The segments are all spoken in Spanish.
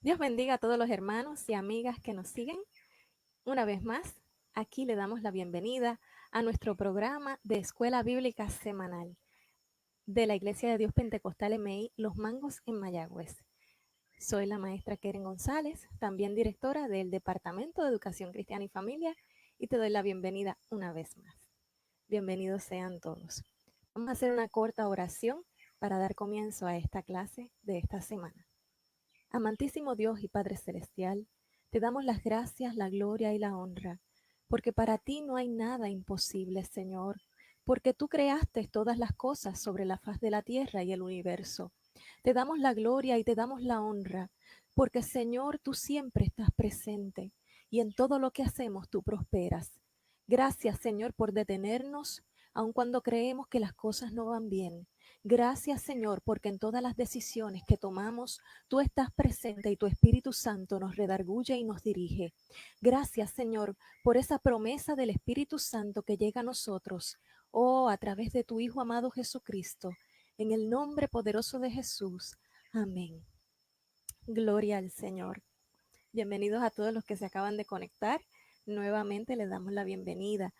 Dios bendiga a todos los hermanos y amigas que nos siguen. Una vez más, aquí le damos la bienvenida a nuestro programa de Escuela Bíblica Semanal de la Iglesia de Dios Pentecostal MI Los Mangos en Mayagüez. Soy la maestra Keren González, también directora del Departamento de Educación Cristiana y Familia, y te doy la bienvenida una vez más. Bienvenidos sean todos. Vamos a hacer una corta oración para dar comienzo a esta clase de esta semana. Amantísimo Dios y Padre Celestial, te damos las gracias, la gloria y la honra, porque para ti no hay nada imposible, Señor, porque tú creaste todas las cosas sobre la faz de la tierra y el universo. Te damos la gloria y te damos la honra, porque Señor, tú siempre estás presente y en todo lo que hacemos tú prosperas. Gracias, Señor, por detenernos, aun cuando creemos que las cosas no van bien. Gracias, Señor, porque en todas las decisiones que tomamos, tú estás presente y tu Espíritu Santo nos redarguye y nos dirige. Gracias, Señor, por esa promesa del Espíritu Santo que llega a nosotros, a través de tu Hijo amado Jesucristo. En el nombre poderoso de Jesús. Amén. Gloria al Señor. Bienvenidos a todos los que se acaban de conectar. Nuevamente les damos la bienvenida.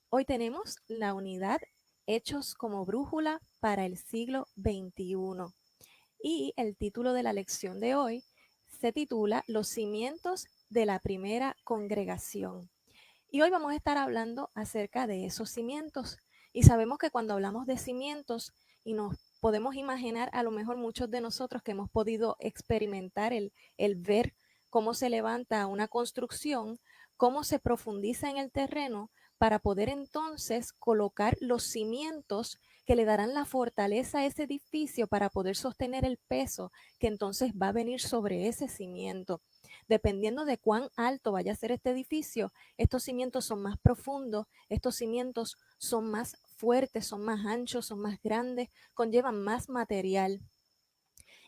Hoy tenemos la unidad Hechos como brújula para el siglo XXI. Y el título de la lección de hoy se titula Los cimientos de la primera congregación. Y hoy vamos a estar hablando acerca de esos cimientos. Y sabemos que cuando hablamos de cimientos y nos podemos imaginar, a lo mejor muchos de nosotros que hemos podido experimentar el ver cómo se levanta una construcción, cómo se profundiza en el terreno para poder entonces colocar los cimientos que le darán la fortaleza a ese edificio para poder sostener el peso que entonces va a venir sobre ese cimiento. Dependiendo de cuán alto vaya a ser este edificio, estos cimientos son más profundos, estos cimientos son más fuertes, son más anchos, son más grandes, conllevan más material.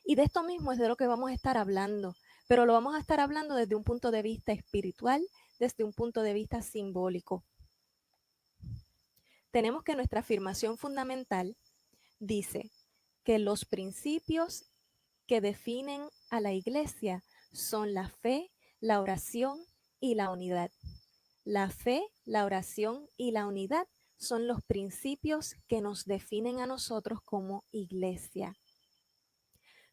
Y de esto mismo es de lo que vamos a estar hablando, pero lo vamos a estar hablando desde un punto de vista espiritual, desde un punto de vista simbólico. Tenemos que nuestra afirmación fundamental dice que los principios que definen a la iglesia son la fe, la oración y la unidad. La fe, la oración y la unidad son los principios que nos definen a nosotros como iglesia.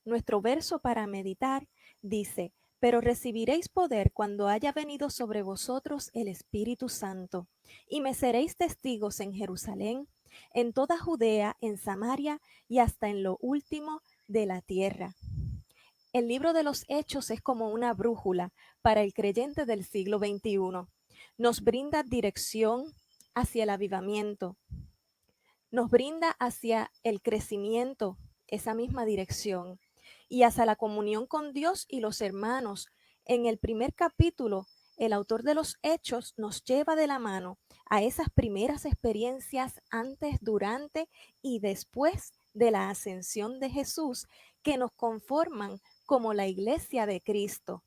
Nuestro verso para meditar dice, pero recibiréis poder cuando haya venido sobre vosotros el Espíritu Santo, y me seréis testigos en Jerusalén, en toda Judea, en Samaria y hasta en lo último de la tierra. El libro de los Hechos es como una brújula para el creyente del siglo XXI. Nos brinda dirección hacia el avivamiento, nos brinda hacia el crecimiento, esa misma dirección, y hacia la comunión con Dios y los hermanos. En el primer capítulo, el autor de los Hechos nos lleva de la mano a esas primeras experiencias antes, durante y después de la ascensión de Jesús que nos conforman como la iglesia de Cristo.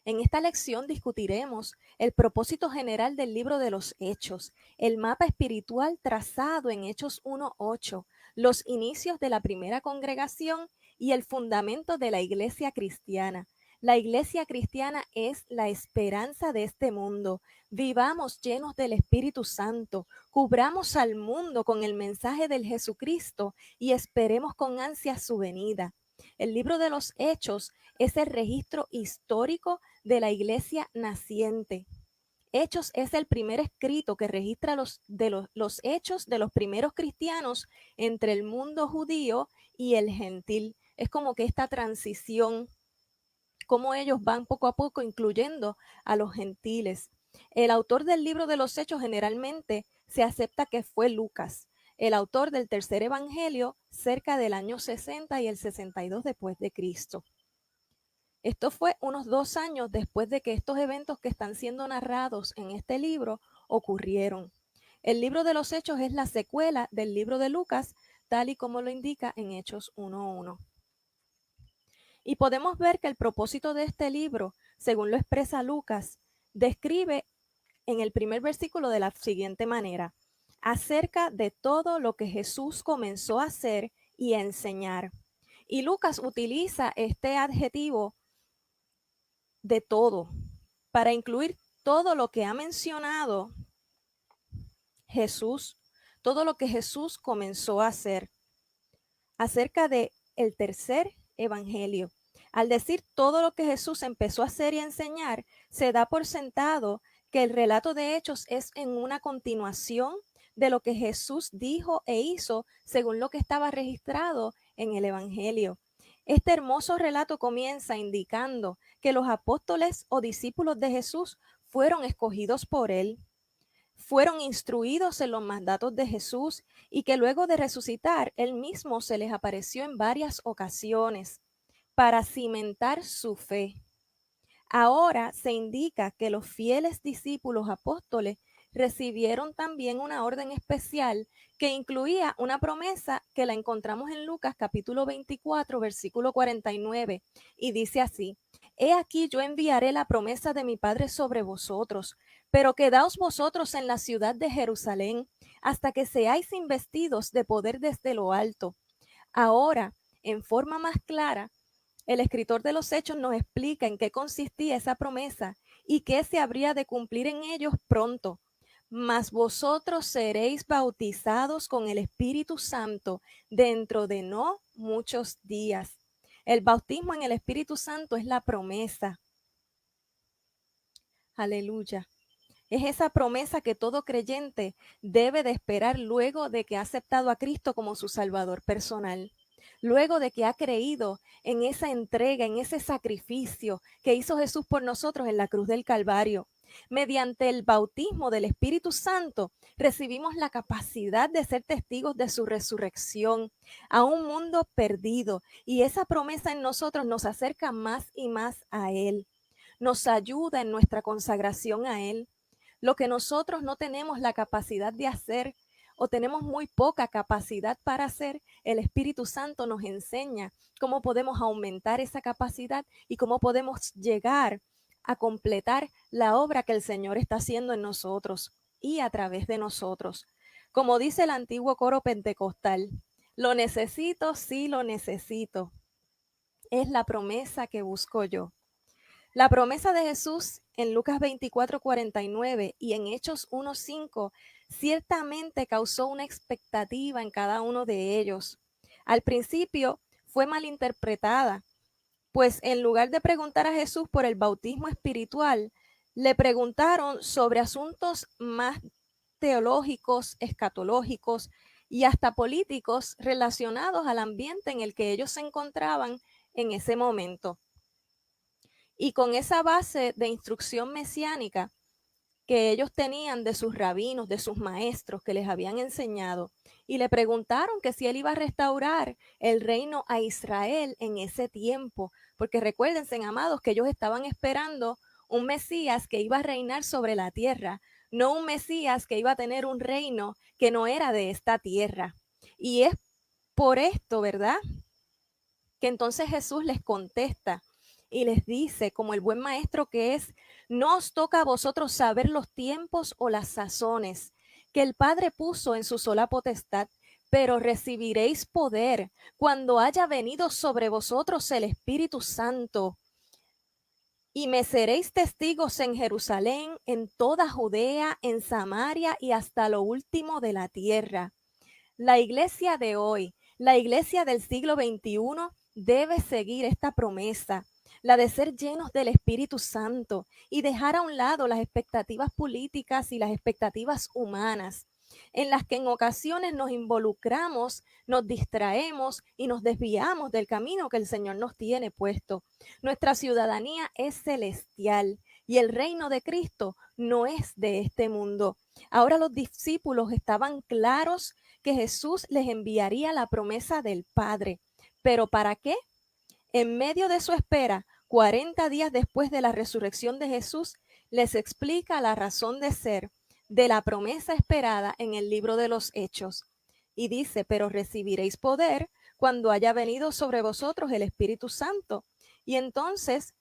En esta lección discutiremos el propósito general del libro de los Hechos, el mapa espiritual trazado en Hechos 1:8, los inicios de la primera congregación y el fundamento de la iglesia cristiana. La iglesia cristiana es la esperanza de este mundo. Vivamos llenos del Espíritu Santo, cubramos al mundo con el mensaje del Jesucristo y esperemos con ansia su venida. El libro de los Hechos es el registro histórico de la iglesia naciente. Hechos es el primer escrito que registra los hechos de los primeros cristianos entre el mundo judío y el gentil. Es como que esta transición, cómo ellos van poco a poco incluyendo a los gentiles. El autor del libro de los Hechos generalmente se acepta que fue Lucas, el autor del tercer evangelio cerca del año 60 y el 62 después de Cristo. Esto fue unos 2 años después de que estos eventos que están siendo narrados en este libro ocurrieron. El libro de los Hechos es la secuela del libro de Lucas, tal y como lo indica en Hechos 1:1. Y podemos ver que el propósito de este libro, según lo expresa Lucas, describe en el primer versículo de la siguiente manera: acerca de todo lo que Jesús comenzó a hacer y a enseñar. Y Lucas utiliza este adjetivo de todo, para incluir todo lo que ha mencionado Jesús, todo lo que Jesús comenzó a hacer acerca de el tercer evangelio. Al decir todo lo que Jesús empezó a hacer y a enseñar, se da por sentado que el relato de Hechos es en una continuación de lo que Jesús dijo e hizo según lo que estaba registrado en el evangelio. Este hermoso relato comienza indicando que los apóstoles o discípulos de Jesús fueron escogidos por él, fueron instruidos en los mandatos de Jesús y que luego de resucitar, él mismo se les apareció en varias ocasiones para cimentar su fe. Ahora se indica que los fieles discípulos apóstoles recibieron también una orden especial que incluía una promesa que la encontramos en Lucas capítulo 24, versículo 49, y dice así: He aquí yo enviaré la promesa de mi Padre sobre vosotros, pero quedaos vosotros en la ciudad de Jerusalén hasta que seáis investidos de poder desde lo alto. Ahora, en forma más clara, el escritor de los Hechos nos explica en qué consistía esa promesa y qué se habría de cumplir en ellos pronto. Mas vosotros seréis bautizados con el Espíritu Santo dentro de no muchos días. El bautismo en el Espíritu Santo es la promesa. Aleluya. Es esa promesa que todo creyente debe de esperar luego de que ha aceptado a Cristo como su Salvador personal. Luego de que ha creído en esa entrega, en ese sacrificio que hizo Jesús por nosotros en la cruz del Calvario. Mediante el bautismo del Espíritu Santo recibimos la capacidad de ser testigos de su resurrección a un mundo perdido, y esa promesa en nosotros nos acerca más y más a Él. Nos ayuda en nuestra consagración a Él. Lo que nosotros no tenemos la capacidad de hacer o tenemos muy poca capacidad para hacer, el Espíritu Santo nos enseña cómo podemos aumentar esa capacidad y cómo podemos llegar a completar la obra que el Señor está haciendo en nosotros y a través de nosotros. Como dice el antiguo coro pentecostal, lo necesito, sí lo necesito. Es la promesa que busco yo. La promesa de Jesús en Lucas 24:49 y en Hechos 1:5 ciertamente causó una expectativa en cada uno de ellos. Al principio fue malinterpretada, pues en lugar de preguntar a Jesús por el bautismo espiritual, le preguntaron sobre asuntos más teológicos, escatológicos y hasta políticos relacionados al ambiente en el que ellos se encontraban en ese momento. Y con esa base de instrucción mesiánica que ellos tenían de sus rabinos, de sus maestros que les habían enseñado, y le preguntaron que si él iba a restaurar el reino a Israel en ese tiempo, porque recuérdense, amados, que ellos estaban esperando un Mesías que iba a reinar sobre la tierra, no un Mesías que iba a tener un reino que no era de esta tierra. Y es por esto, ¿verdad?, que entonces Jesús les contesta y les dice, como el buen maestro que es: no os toca a vosotros saber los tiempos o las sazones que el Padre puso en su sola potestad, pero recibiréis poder cuando haya venido sobre vosotros el Espíritu Santo. Y me seréis testigos en Jerusalén, en toda Judea, en Samaria y hasta lo último de la tierra. La iglesia de hoy, la iglesia del siglo XXI, debe seguir esta promesa, la de ser llenos del Espíritu Santo y dejar a un lado las expectativas políticas y las expectativas humanas, en las que en ocasiones nos involucramos, nos distraemos y nos desviamos del camino que el Señor nos tiene puesto. Nuestra ciudadanía es celestial y el reino de Cristo no es de este mundo. Ahora los discípulos estaban claros que Jesús les enviaría la promesa del Padre. ¿Pero para qué? En medio de su espera, 40 días después de la resurrección de Jesús, les explica la razón de ser de la promesa esperada en el libro de los Hechos. Y dice: pero recibiréis poder cuando haya venido sobre vosotros el Espíritu Santo. Y entonces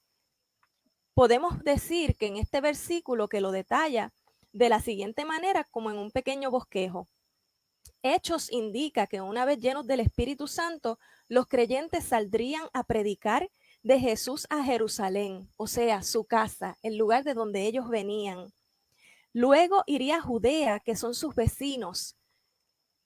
podemos decir que en este versículo que lo detalla de la siguiente manera, como en un pequeño bosquejo. Hechos indica que una vez llenos del Espíritu Santo, los creyentes saldrían a predicar de Jesús a Jerusalén, o sea, su casa, el lugar de donde ellos venían. Luego iría a Judea, que son sus vecinos,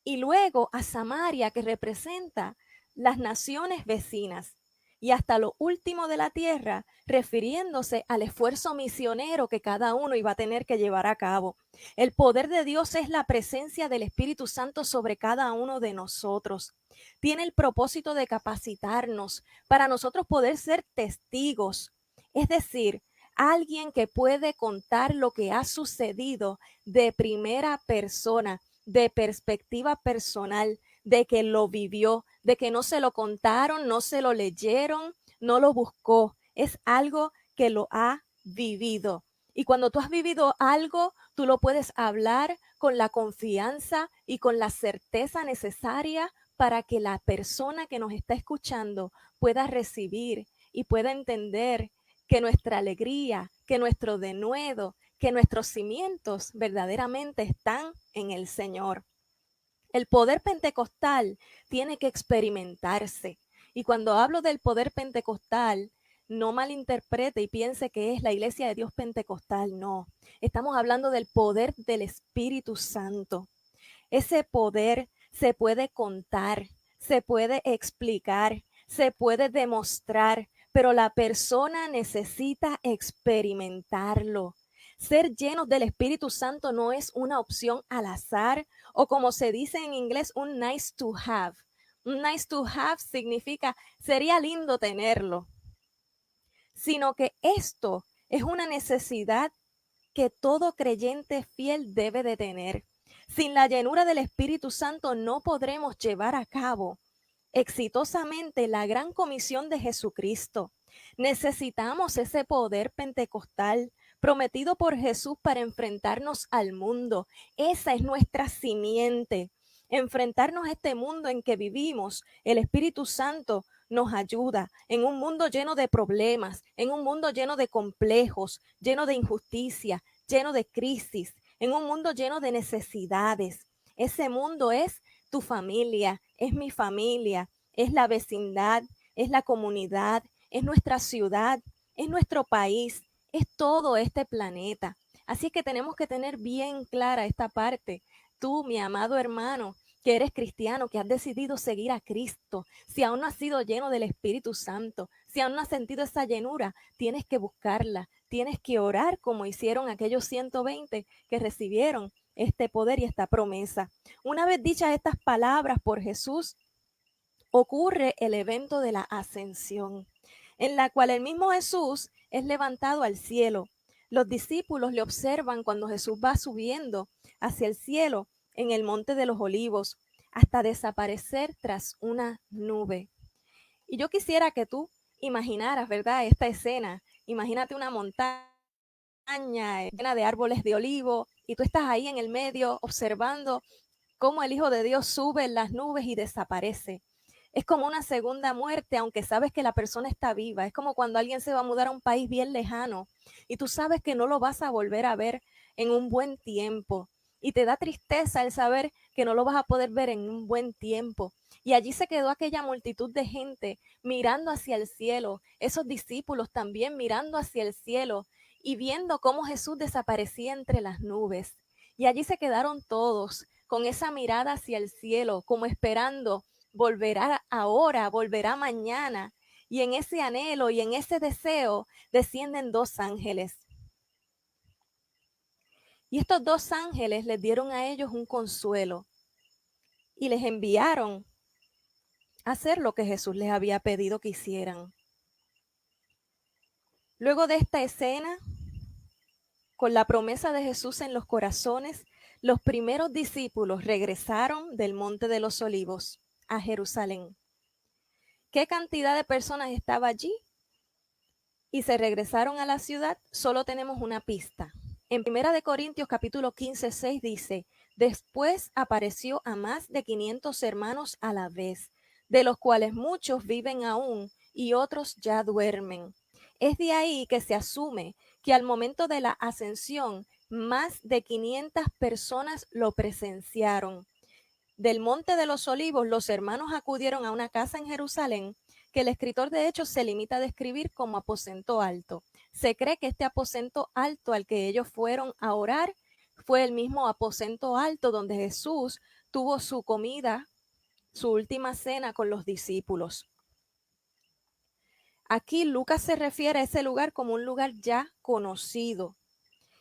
y luego a Samaria, que representa las naciones vecinas, y hasta lo último de la tierra, refiriéndose al esfuerzo misionero que cada uno iba a tener que llevar a cabo. El poder de Dios es la presencia del Espíritu Santo sobre cada uno de nosotros. Tiene el propósito de capacitarnos para nosotros poder ser testigos, es decir, alguien que puede contar lo que ha sucedido de primera persona, de perspectiva personal, de que lo vivió, de que no se lo contaron, no se lo leyeron, no lo buscó. Es algo que lo ha vivido. Y cuando tú has vivido algo, tú lo puedes hablar con la confianza y con la certeza necesaria para que la persona que nos está escuchando pueda recibir y pueda entender que nuestra alegría, que nuestro denuedo, que nuestros cimientos verdaderamente están en el Señor. El poder pentecostal tiene que experimentarse. Y cuando hablo del poder pentecostal, no malinterprete y piense que es la iglesia de Dios pentecostal, no. Estamos hablando del poder del Espíritu Santo. Ese poder se puede contar, se puede explicar, se puede demostrar, pero la persona necesita experimentarlo. Ser llenos del Espíritu Santo no es una opción al azar o como se dice en inglés, un nice to have. Un nice to have significa sería lindo tenerlo, sino que esto es una necesidad que todo creyente fiel debe de tener. Sin la llenura del Espíritu Santo no podremos llevar a cabo exitosamente la gran comisión de Jesucristo. Necesitamos ese poder pentecostal prometido por Jesús para enfrentarnos al mundo. Esa es nuestra simiente. Enfrentarnos a este mundo en que vivimos, el Espíritu Santo nos ayuda en un mundo lleno de problemas, en un mundo lleno de complejos, lleno de injusticia, lleno de crisis, en un mundo lleno de necesidades. Ese mundo es tu familia, es mi familia, es la vecindad, es la comunidad, es nuestra ciudad, es nuestro país, es todo este planeta. Así que tenemos que tener bien clara esta parte. Tú, mi amado hermano, que eres cristiano, que has decidido seguir a Cristo, si aún no has sido lleno del Espíritu Santo, si aún no has sentido esa llenura, tienes que buscarla, tienes que orar como hicieron aquellos 120 que recibieron este poder y esta promesa. Una vez dichas estas palabras por Jesús, ocurre el evento de la ascensión, en la cual el mismo Jesús es levantado al cielo. Los discípulos le observan cuando Jesús va subiendo hacia el cielo en el monte de los olivos, hasta desaparecer tras una nube. Y yo quisiera que tú imaginaras, ¿verdad?, esta escena. Imagínate una montaña llena de árboles de olivo y tú estás ahí en el medio observando cómo el Hijo de Dios sube en las nubes y desaparece. Es como una segunda muerte, aunque sabes que la persona está viva. Es como cuando alguien se va a mudar a un país bien lejano y tú sabes que no lo vas a volver a ver en un buen tiempo. Y te da tristeza el saber que no lo vas a poder ver en un buen tiempo. Y allí se quedó aquella multitud de gente mirando hacia el cielo, esos discípulos también mirando hacia el cielo y viendo cómo Jesús desaparecía entre las nubes. Y allí se quedaron todos con esa mirada hacia el cielo, como esperando, volverá ahora, volverá mañana. Y en ese anhelo y en ese deseo descienden dos ángeles. Y estos dos ángeles les dieron a ellos un consuelo y les enviaron a hacer lo que Jesús les había pedido que hicieran. Luego de esta escena, con la promesa de Jesús en los corazones, los primeros discípulos regresaron del Monte de los Olivos a Jerusalén. ¿Qué cantidad de personas estaba allí? Y se regresaron a la ciudad. Solo tenemos una pista. En 1 Corintios capítulo 15, 6 dice, después apareció a más de 500 hermanos a la vez, de los cuales muchos viven aún y otros ya duermen. Es de ahí que se asume que al momento de la ascensión, más de 500 personas lo presenciaron. Del Monte de los Olivos, los hermanos acudieron a una casa en Jerusalén que el escritor de Hechos se limita a describir como aposento alto. Se cree que este aposento alto al que ellos fueron a orar fue el mismo aposento alto donde Jesús tuvo su comida, su última cena con los discípulos. Aquí Lucas se refiere a ese lugar como un lugar ya conocido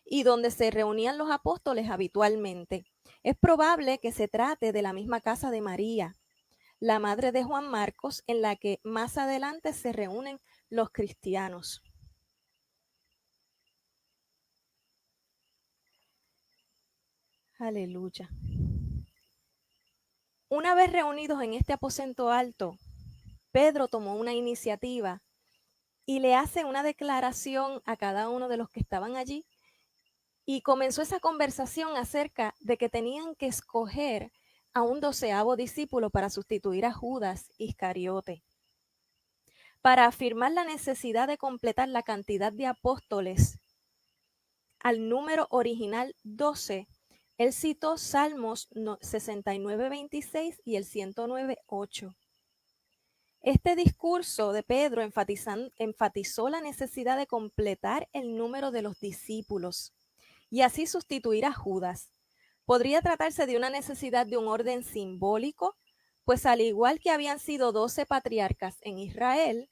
y donde se reunían los apóstoles habitualmente. Es probable que se trate de la misma casa de María, la madre de Juan Marcos, en la que más adelante se reúnen los cristianos. Aleluya. Una vez reunidos en este aposento alto, Pedro tomó una iniciativa y le hace una declaración a cada uno de los que estaban allí y comenzó esa conversación acerca de que tenían que escoger a un 12º discípulo para sustituir a Judas Iscariote. Para afirmar la necesidad de completar la cantidad de apóstoles al número original 12, él citó Salmos 69:26 y el 109:8. Este discurso de Pedro enfatizó la necesidad de completar el número de los discípulos y así sustituir a Judas. Podría tratarse de una necesidad de un orden simbólico, pues al igual que habían sido 12 patriarcas en Israel,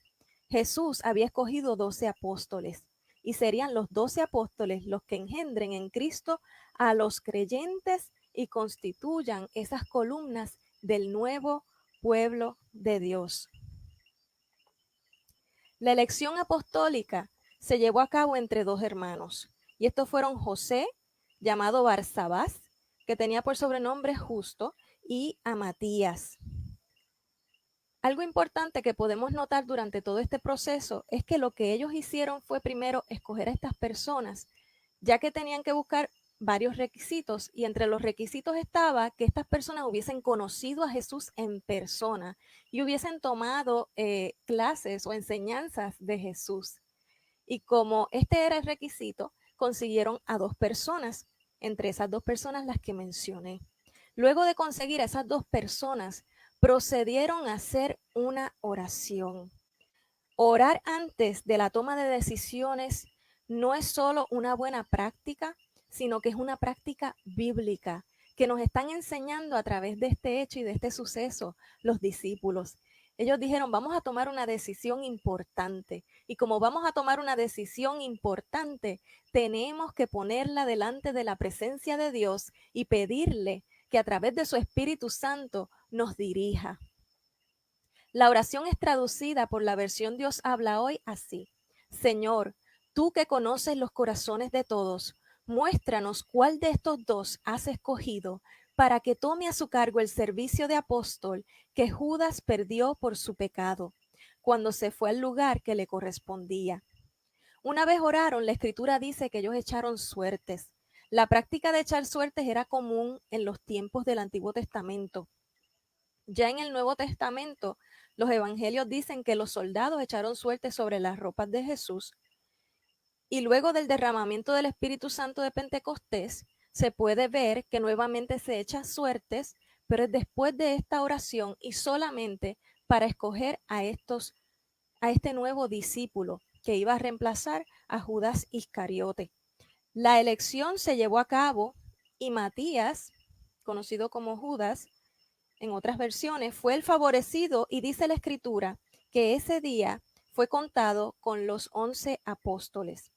Jesús había escogido 12 apóstoles, y serían los 12 apóstoles los que engendren en Cristo a los creyentes y constituyan esas columnas del nuevo pueblo de Dios. La elección apostólica se llevó a cabo entre dos hermanos, y estos fueron José, llamado Barsabás, que tenía por sobrenombre Justo, y a Matías. Algo importante que podemos notar durante todo este proceso es que lo que ellos hicieron fue primero escoger a estas personas, ya que tenían que buscar varios requisitos, y entre los requisitos estaba que estas personas hubiesen conocido a Jesús en persona y hubiesen tomado clases o enseñanzas de Jesús. Y como este era el requisito, consiguieron a 2 personas, entre esas 2 personas las que mencioné. Luego de conseguir a esas 2 personas, procedieron a hacer una oración. Orar antes de la toma de decisiones no es solo una buena práctica, sino que es una práctica bíblica que nos están enseñando a través de este hecho y de este suceso los discípulos. Ellos dijeron, vamos a tomar una decisión importante. Y como vamos a tomar una decisión importante, tenemos que ponerla delante de la presencia de Dios y pedirle que a través de su Espíritu Santo nos dirija. La oración es traducida por la versión Dios habla hoy así: Señor, tú que conoces los corazones de todos, muéstranos cuál de estos 2 has escogido para que tome a su cargo el servicio de apóstol que Judas perdió por su pecado, cuando se fue al lugar que le correspondía. Una vez oraron, la escritura dice que ellos echaron suertes. La práctica de echar suertes era común en los tiempos del Antiguo Testamento. Ya en el Nuevo Testamento, los evangelios dicen que los soldados echaron suertes sobre las ropas de Jesús, y luego del derramamiento del Espíritu Santo de Pentecostés, se puede ver que nuevamente se echa suertes, pero es después de esta oración y solamente para escoger a este nuevo discípulo que iba a reemplazar a Judas Iscariote. La elección se llevó a cabo y Matías, conocido como Judas, en otras versiones, fue el favorecido, y dice la escritura que ese día fue contado con los 11 apóstoles.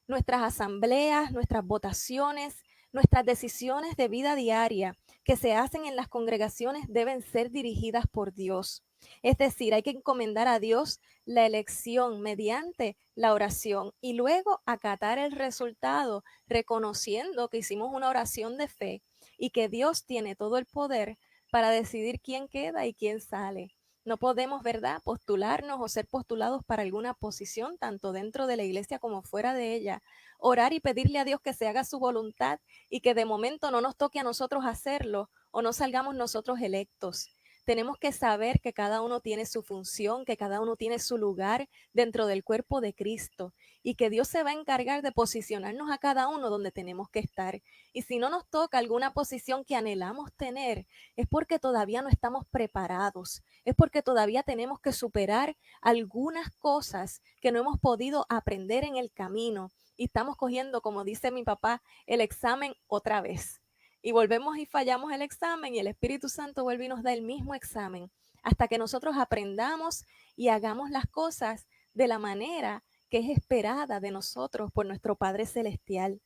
Nuestras asambleas, nuestras votaciones, nuestras decisiones de vida diaria que se hacen en las congregaciones deben ser dirigidas por Dios. Es decir, hay que encomendar a Dios la elección mediante la oración y luego acatar el resultado, reconociendo que hicimos una oración de fe y que Dios tiene todo el poder para decidir quién queda y quién sale. No podemos, ¿verdad?, postularnos o ser postulados para alguna posición, tanto dentro de la iglesia como fuera de ella. Orar y pedirle a Dios que se haga su voluntad y que de momento no nos toque a nosotros hacerlo o no salgamos nosotros electos. Tenemos que saber que cada uno tiene su función, que cada uno tiene su lugar dentro del cuerpo de Cristo y que Dios se va a encargar de posicionarnos a cada uno donde tenemos que estar. Y si no nos toca alguna posición que anhelamos tener, es porque todavía no estamos preparados, es porque todavía tenemos que superar algunas cosas que no hemos podido aprender en el camino y estamos cogiendo, como dice mi papá, el examen otra vez. Y volvemos y fallamos el examen y el Espíritu Santo vuelve y nos da el mismo examen hasta que nosotros aprendamos y hagamos las cosas de la manera que es esperada de nosotros por nuestro Padre Celestial.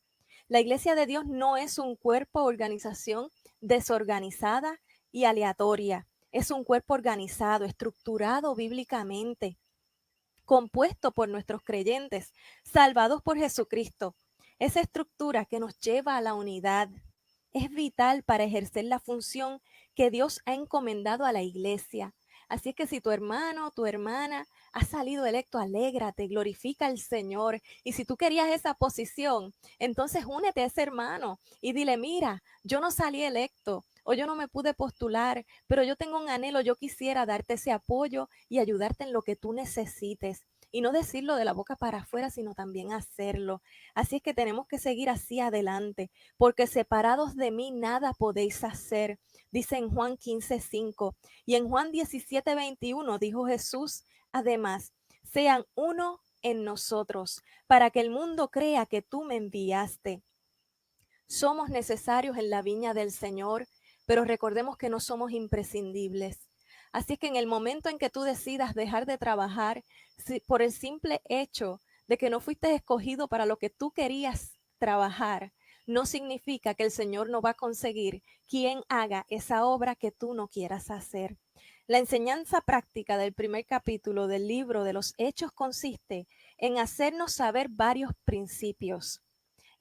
La iglesia de Dios no es un cuerpo o organización desorganizada y aleatoria. Es un cuerpo organizado, estructurado bíblicamente, compuesto por nuestros creyentes, salvados por Jesucristo. Esa estructura que nos lleva a la unidad es vital para ejercer la función que Dios ha encomendado a la iglesia. Así es que si tu hermano o tu hermana ha salido electo, alégrate, glorifica al Señor. Y si tú querías esa posición, entonces únete a ese hermano y dile, mira, yo no salí electo o yo no me pude postular, pero yo tengo un anhelo, yo quisiera darte ese apoyo y ayudarte en lo que tú necesites. Y no decirlo de la boca para afuera, sino también hacerlo. Así es que tenemos que seguir así adelante, porque separados de mí nada podéis hacer, dice en Juan 15:5. Y en Juan 17:21 dijo Jesús, además, sean uno en nosotros, para que el mundo crea que tú me enviaste. Somos necesarios en la viña del Señor, pero recordemos que no somos imprescindibles. Así que en el momento en que tú decidas dejar de trabajar, por el simple hecho de que no fuiste escogido para lo que tú querías trabajar, no significa que el Señor no va a conseguir quien haga esa obra que tú no quieras hacer. La enseñanza práctica del primer capítulo del libro de los Hechos consiste en hacernos saber varios principios.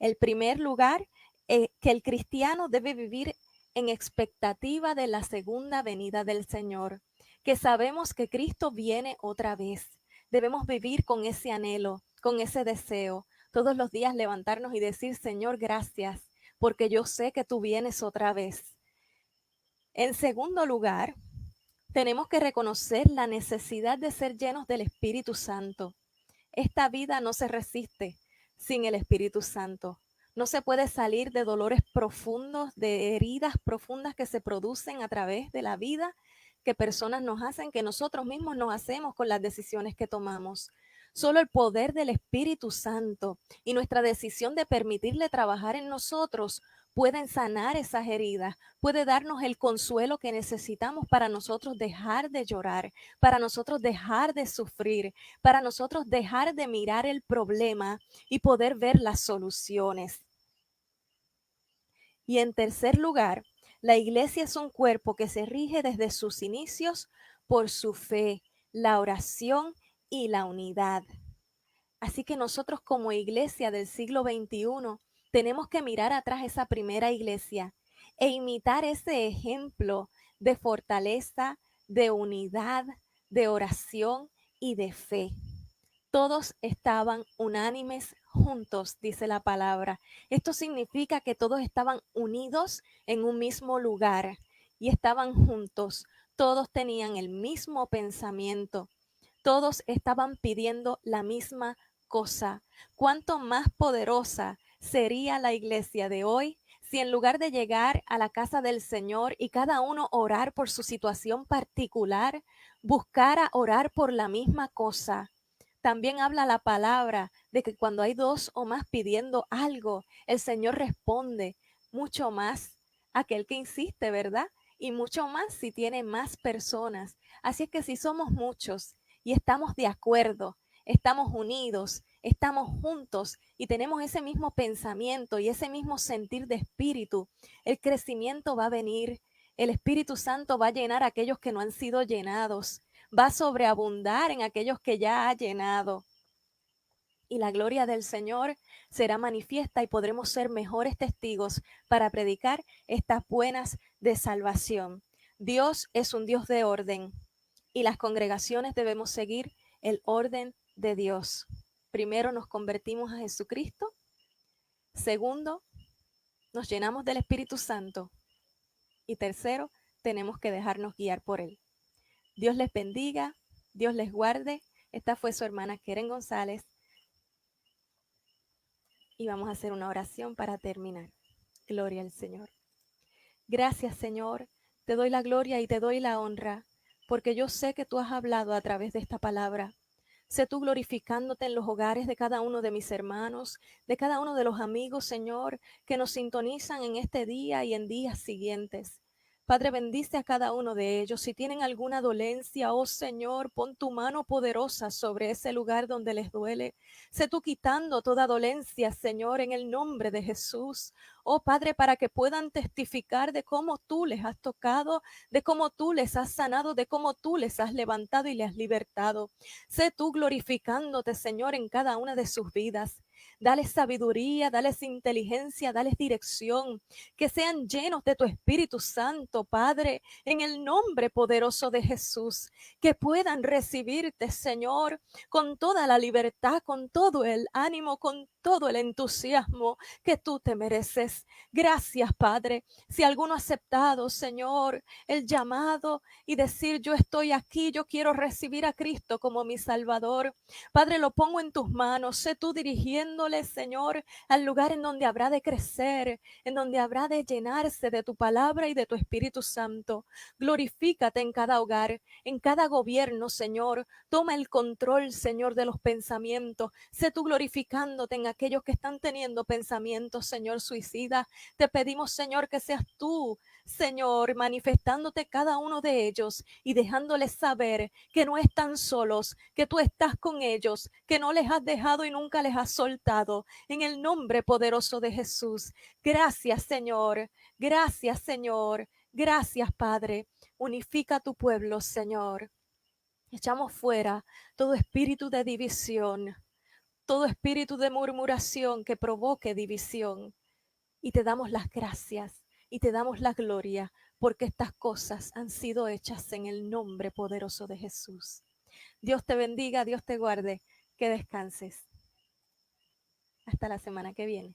El primer lugar, que el cristiano debe vivir en expectativa de la segunda venida del Señor, que sabemos que Cristo viene otra vez. Debemos vivir con ese anhelo, con ese deseo, todos los días levantarnos y decir, Señor, gracias, porque yo sé que tú vienes otra vez. En segundo lugar, tenemos que reconocer la necesidad de ser llenos del Espíritu Santo. Esta vida no se resiste sin el Espíritu Santo. No se puede salir de dolores profundos, de heridas profundas que se producen a través de la vida, que personas nos hacen, que nosotros mismos nos hacemos con las decisiones que tomamos. Solo el poder del Espíritu Santo y nuestra decisión de permitirle trabajar en nosotros pueden sanar esas heridas, puede darnos el consuelo que necesitamos para nosotros dejar de llorar, para nosotros dejar de sufrir, para nosotros dejar de mirar el problema y poder ver las soluciones. Y en tercer lugar, la iglesia es un cuerpo que se rige desde sus inicios por su fe, la oración y la unidad. Así que nosotros como iglesia del siglo XXI tenemos que mirar atrás esa primera iglesia e imitar ese ejemplo de fortaleza, de unidad, de oración y de fe. Todos estaban unánimes juntos, dice la palabra. Esto significa que todos estaban unidos en un mismo lugar y estaban juntos. Todos tenían el mismo pensamiento. Todos estaban pidiendo la misma cosa. ¿Cuánto más poderosa sería la iglesia de hoy si en lugar de llegar a la casa del Señor y cada uno orar por su situación particular, buscara orar por la misma cosa? También habla la palabra de que cuando hay dos o más pidiendo algo, el Señor responde mucho más aquel que insiste, ¿verdad? Y mucho más si tiene más personas. Así es que si somos muchos y estamos de acuerdo, estamos unidos, estamos juntos y tenemos ese mismo pensamiento y ese mismo sentir de espíritu, el crecimiento va a venir. El Espíritu Santo va a llenar a aquellos que no han sido llenados, va a sobreabundar en aquellos que ya ha llenado. Y la gloria del Señor será manifiesta y podremos ser mejores testigos para predicar estas buenas de salvación. Dios es un Dios de orden y las congregaciones debemos seguir el orden de Dios. Primero nos convertimos a Jesucristo. Segundo, nos llenamos del Espíritu Santo. Y tercero, tenemos que dejarnos guiar por Él. Dios les bendiga, Dios les guarde. Esta fue su hermana Keren González y vamos a hacer una oración para terminar. Gloria al Señor. Gracias, Señor, te doy la gloria y te doy la honra, porque yo sé que tú has hablado a través de esta palabra. Sé tú glorificándote en los hogares de cada uno de mis hermanos, de cada uno de los amigos, Señor, que nos sintonizan en este día y en días siguientes. Padre, bendice a cada uno de ellos. Si tienen alguna dolencia, oh Señor, pon tu mano poderosa sobre ese lugar donde les duele. Sé tú quitando toda dolencia, Señor, en el nombre de Jesús. Oh Padre, para que puedan testificar de cómo tú les has tocado, de cómo tú les has sanado, de cómo tú les has levantado y les has libertado. Sé tú glorificándote, Señor, en cada una de sus vidas. Dales sabiduría, dales inteligencia, dales dirección, que sean llenos de tu Espíritu Santo, Padre, en el nombre poderoso de Jesús, que puedan recibirte, Señor, con toda la libertad, con todo el ánimo, con todo el entusiasmo que tú te mereces. Gracias, Padre. Si alguno ha aceptado, Señor, el llamado y decir, yo estoy aquí, yo quiero recibir a Cristo como mi Salvador, Padre, lo pongo en tus manos. Sé tú dirigiéndole, Señor, al lugar en donde habrá de crecer, en donde habrá de llenarse de tu palabra y de tu Espíritu Santo. Glorifícate en cada hogar, en cada gobierno, Señor. Toma el control, Señor, de los pensamientos. Sé tú glorificándote en aquellos que están teniendo pensamientos, Señor, suicidas. Te pedimos, Señor, que seas tú, Señor, manifestándote cada uno de ellos y dejándoles saber que no están solos, que tú estás con ellos, que no les has dejado y nunca les has soltado. En el nombre poderoso de Jesús. Gracias, Señor. Gracias, Señor. Gracias, Padre. Unifica a tu pueblo, Señor. Echamos fuera todo espíritu de división, todo espíritu de murmuración que provoque división. Y te damos las gracias y te damos la gloria porque estas cosas han sido hechas en el nombre poderoso de Jesús. Dios te bendiga, Dios te guarde, que descanses. Hasta la semana que viene.